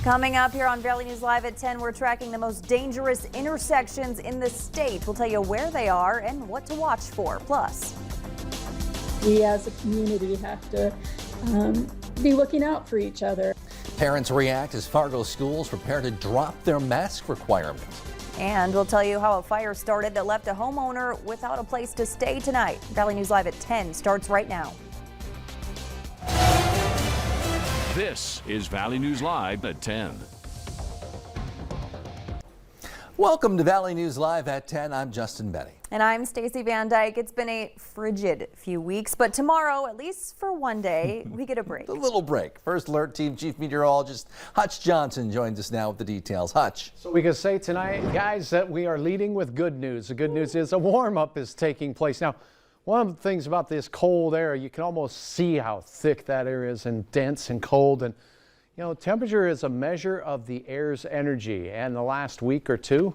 Coming up here on Valley News Live at 10, we're tracking the most dangerous intersections in the state. We'll tell you where they are and what to watch for. Plus, we as a community have to be looking out for each other. Parents react as Fargo schools prepare to drop their mask requirements. And we'll tell you how a fire started that left a homeowner without a place to stay tonight. Valley News Live at 10 starts right now. This is Valley News Live at 10. Welcome to Valley News Live at 10. I'm Justin Betty. And I'm Stacy Van Dyke. It's been a frigid few weeks, but tomorrow, at least for one day, we get a break. A little break. First Alert Team Chief Meteorologist Hutch Johnson joins us now with the details. Hutch. So we can say tonight, guys, that we are leading with good news. The good news is a warm-up is taking place. Now, one of the things about this cold air, you can almost see how thick that air is and dense and cold. And, you know, temperature is a measure of the air's energy. And the last week or two,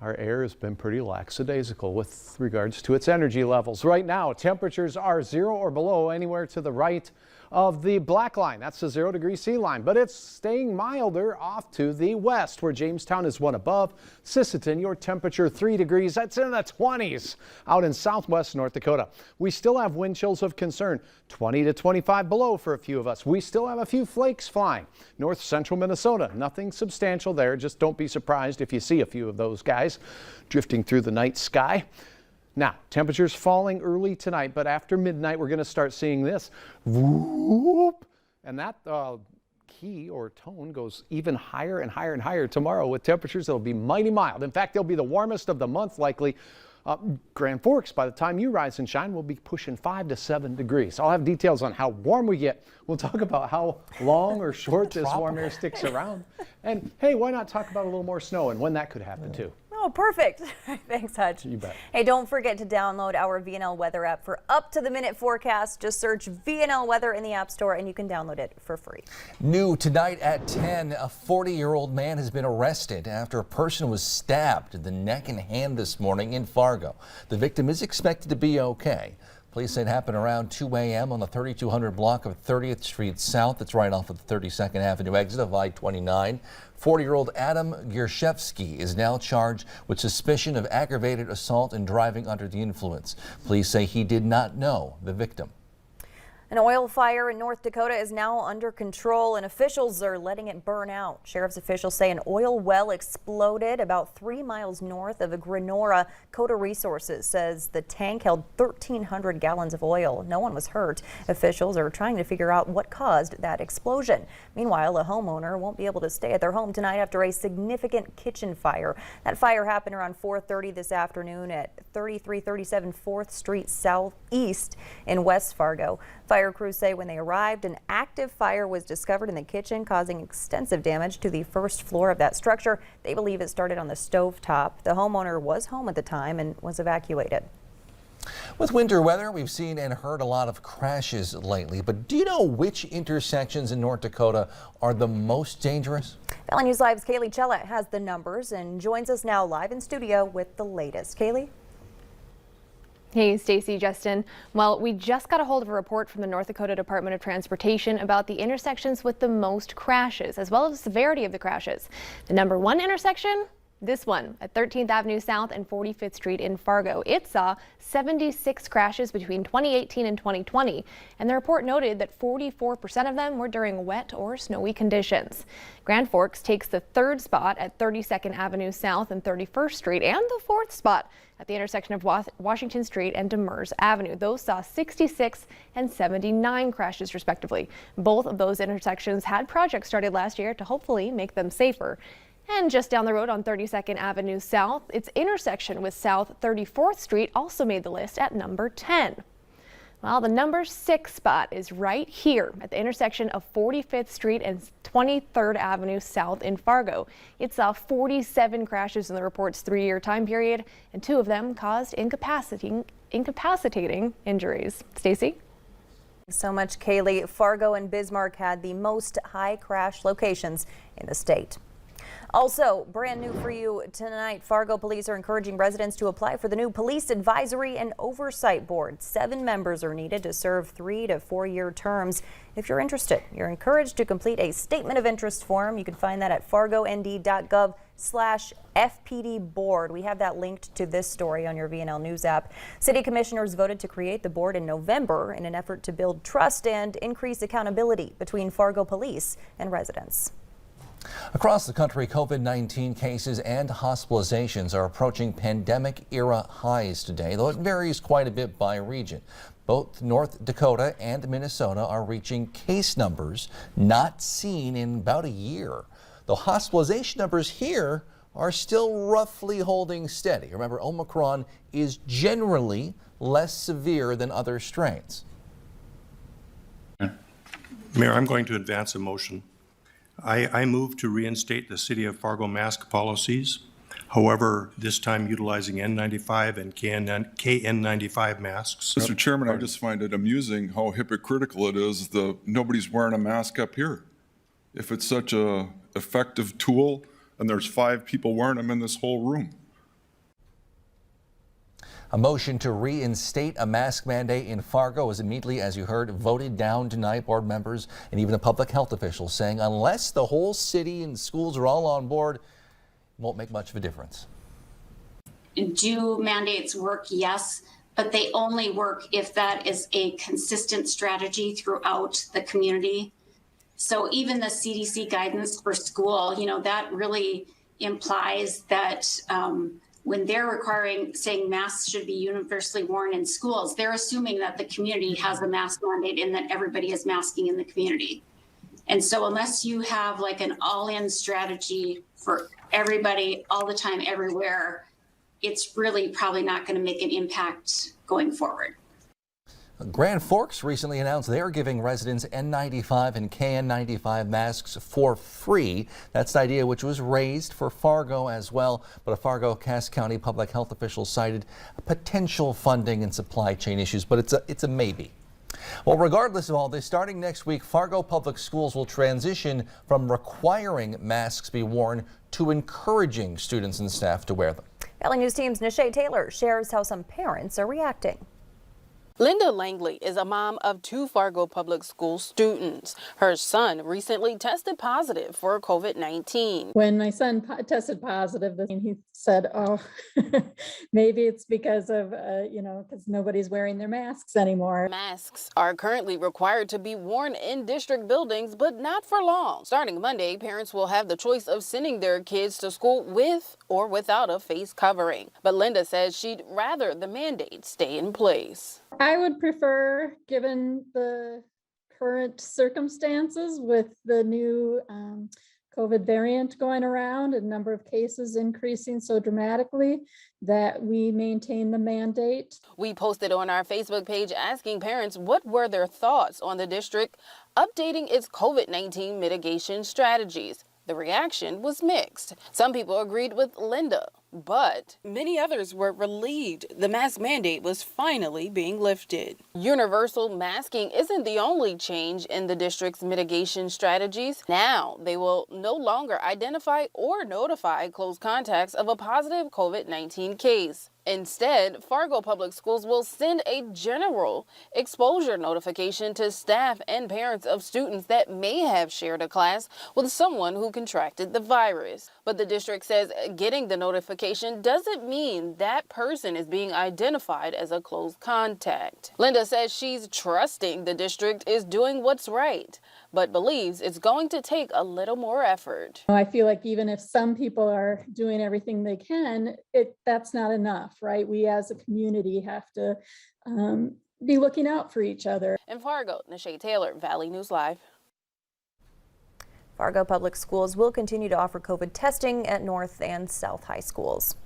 our air has been pretty lackadaisical with regards to its energy levels. Right now, temperatures are 0 or below anywhere to the right of the black line. That's the 0 degree C line, but it's staying milder off to the west where Jamestown is 1 above. Sisseton, your temperature 3 degrees. That's in the 20s out in southwest North Dakota. We still have wind chills of concern, 20 to 25 below for a few of us. We still have a few flakes flying. North central Minnesota, nothing substantial there. Just don't be surprised if you see a few of those guys drifting through the night sky. Now, temperatures falling early tonight, but after midnight, we're going to start seeing this. Whoop, and that key or tone goes even higher and higher and higher tomorrow with temperatures that will be mighty mild. In fact, they'll be the warmest of the month likely. Grand Forks, by the time you rise and shine, will be pushing 5 to 7 degrees. I'll have details on how warm we get. We'll talk about how long or short this warm air sticks around. And hey, why not talk about a little more snow and when that could happen too. Oh, perfect. Thanks, Hutch. You bet. Hey, don't forget to download our VNL weather app for up-to-the-minute forecast. Just search VNL Weather in the App Store and you can download it for free. New tonight at 10, a 40-year-old man has been arrested after a person was stabbed in the neck and hand this morning in Fargo. The victim is expected to be okay. Police say it happened around 2 a.m. on the 3200 block of 30th Street South. That's right off of the 32nd Avenue exit of I-29. 40-year-old Adam Giershevsky is now charged with suspicion of aggravated assault and driving under the influence. Police say he did not know the victim. An oil fire in North Dakota is now under control and officials are letting it burn out. Sheriff's officials say an oil well exploded about 3 miles north of Grenora. Coda Resources says the tank held 1,300 gallons of oil. No one was hurt. Officials are trying to figure out what caused that explosion. Meanwhile, a homeowner won't be able to stay at their home tonight after a significant kitchen fire. That fire happened around 4:30 this afternoon at 3337 4th Street Southeast in West Fargo. Fire crews say when they arrived, an active fire was discovered in the kitchen, causing extensive damage to the first floor of that structure. They believe it started on the stovetop. The homeowner was home at the time and was evacuated. With winter weather, we've seen and heard a lot of crashes lately, but do you know which intersections in North Dakota are the most dangerous? Valley News Live's Kaylee Chella has the numbers and joins us now live in studio with the latest. Kaylee? Hey, Stacy, Justin. Well, we just got a hold of a report from the North Dakota Department of Transportation about the intersections with the most crashes, as well as the severity of the crashes. The number 1 intersection? This one at 13th Avenue South and 45th Street in Fargo. It saw 76 crashes between 2018 and 2020, and the report noted that 44% of them were during wet or snowy conditions. Grand Forks takes the 3rd spot at 32nd Avenue South and 31st Street, and the 4th spot at the intersection of Washington Street and Demers Avenue. Those saw 66 and 79 crashes respectively. Both of those intersections had projects started last year to hopefully make them safer. And just down the road on 32nd Avenue South, its intersection with South 34th Street also made the list at number 10. Well, the number 6 spot is right here at the intersection of 45th Street and 23rd Avenue South in Fargo. It saw 47 crashes in the report's 3-year time period, and 2 of them caused incapacitating injuries. Stacy? Thanks so much, Kaylee. Fargo and Bismarck had the most high crash locations in the state. Also, brand new for you tonight, Fargo police are encouraging residents to apply for the new Police Advisory and Oversight Board. 7 members are needed to serve 3 to 4 year terms. If you're interested, you're encouraged to complete a statement of interest form. You can find that at fargond.gov/FPD board. We have that linked to this story on your VNL News app. City commissioners voted to create the board in November in an effort to build trust and increase accountability between Fargo police and residents. Across the country, COVID-19 cases and hospitalizations are approaching pandemic-era highs today, though it varies quite a bit by region. Both North Dakota and Minnesota are reaching case numbers not seen in about a year. The hospitalization numbers here are still roughly holding steady. Remember, Omicron is generally less severe than other strains. Mayor, I'm going to advance a motion. I move to reinstate the City of Fargo mask policies. However, this time utilizing N95 and KN95 masks. Mr. Chairman, I just find it amusing how hypocritical it is that nobody's wearing a mask up here. If it's such a effective tool and there's 5 people wearing them in this whole room. A motion to reinstate a mask mandate in Fargo is immediately, as you heard, voted down tonight. Board members and even a public health official saying unless the whole city and schools are all on board, it won't make much of a difference. Do mandates work? Yes, but they only work if that is a consistent strategy throughout the community. So even the CDC guidance for school, that really implies that when they're saying masks should be universally worn in schools, they're assuming that the community has a mask mandate and that everybody is masking in the community. And so unless you have like an all-in strategy for everybody all the time, everywhere, it's really probably not going to make an impact going forward. Grand Forks recently announced they are giving residents N95 and KN95 masks for free. That's the idea which was raised for Fargo as well, but a Fargo-Cass County public health official cited potential funding and supply chain issues, but it's a maybe. Well, regardless of all this, starting next week, Fargo Public Schools will transition from requiring masks be worn to encouraging students and staff to wear them. Valley News Team's Nishay Taylor shares how some parents are reacting. Linda Langley is a mom of 2 Fargo Public School students. Her son recently tested positive for COVID-19. When my son tested positive, he said, oh, maybe it's because of, because nobody's wearing their masks anymore. Masks are currently required to be worn in district buildings, but not for long. Starting Monday, parents will have the choice of sending their kids to school with or without a face covering. But Linda says she'd rather the mandate stay in place. I would prefer, given the current circumstances with the new COVID variant going around and number of cases increasing so dramatically, that we maintain the mandate. We posted on our Facebook page asking parents what were their thoughts on the district updating its COVID-19 mitigation strategies. The reaction was mixed. Some people agreed with Linda, but many others were relieved the mask mandate was finally being lifted. Universal masking isn't the only change in the district's mitigation strategies. Now they will no longer identify or notify close contacts of a positive COVID-19 case. Instead, Fargo Public Schools will send a general exposure notification to staff and parents of students that may have shared a class with someone who contracted the virus. But the district says getting the notification doesn't mean that person is being identified as a close contact. Linda says she's trusting the district is doing what's right, but believes it's going to take a little more effort. I feel like even if some people are doing everything they can, that's not enough, right? We as a community have to be looking out for each other. In Fargo, Nishay Taylor, Valley News Live. Fargo Public Schools will continue to offer COVID testing at North and South High Schools.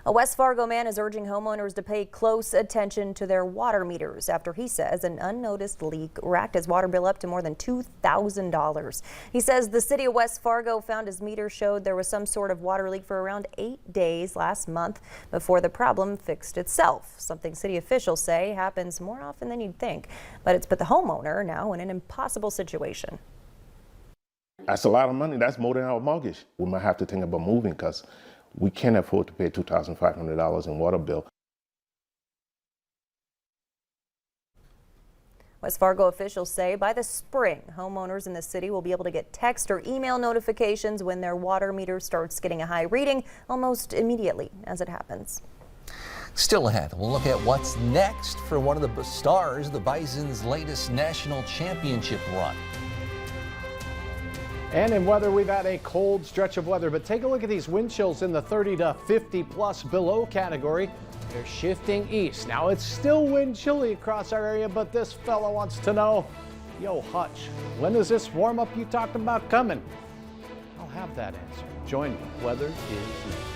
A West Fargo man is urging homeowners to pay close attention to their water meters after he says an unnoticed leak racked his water bill up to more than $2,000. He says the city of West Fargo found his meter showed there was some sort of water leak for around 8 days last month before the problem fixed itself, something city officials say happens more often than you'd think. But it's put the homeowner now in an impossible situation. That's a lot of money. That's more than our mortgage. We might have to think about moving because we can't afford to pay $2,500 in water bill. West Fargo officials say by the spring, homeowners in the city will be able to get text or email notifications when their water meter starts getting a high reading almost immediately as it happens. Still ahead, we'll look at what's next for one of the stars, the Bison's latest national championship run. And in weather, we've had a cold stretch of weather, but take a look at these wind chills in the 30 to 50 plus below category. They're shifting east. Now it's still wind chilly across our area, but this fella wants to know, yo Hutch, when is this warm up you talked about coming? I'll have that answer. Join me. Weather is next.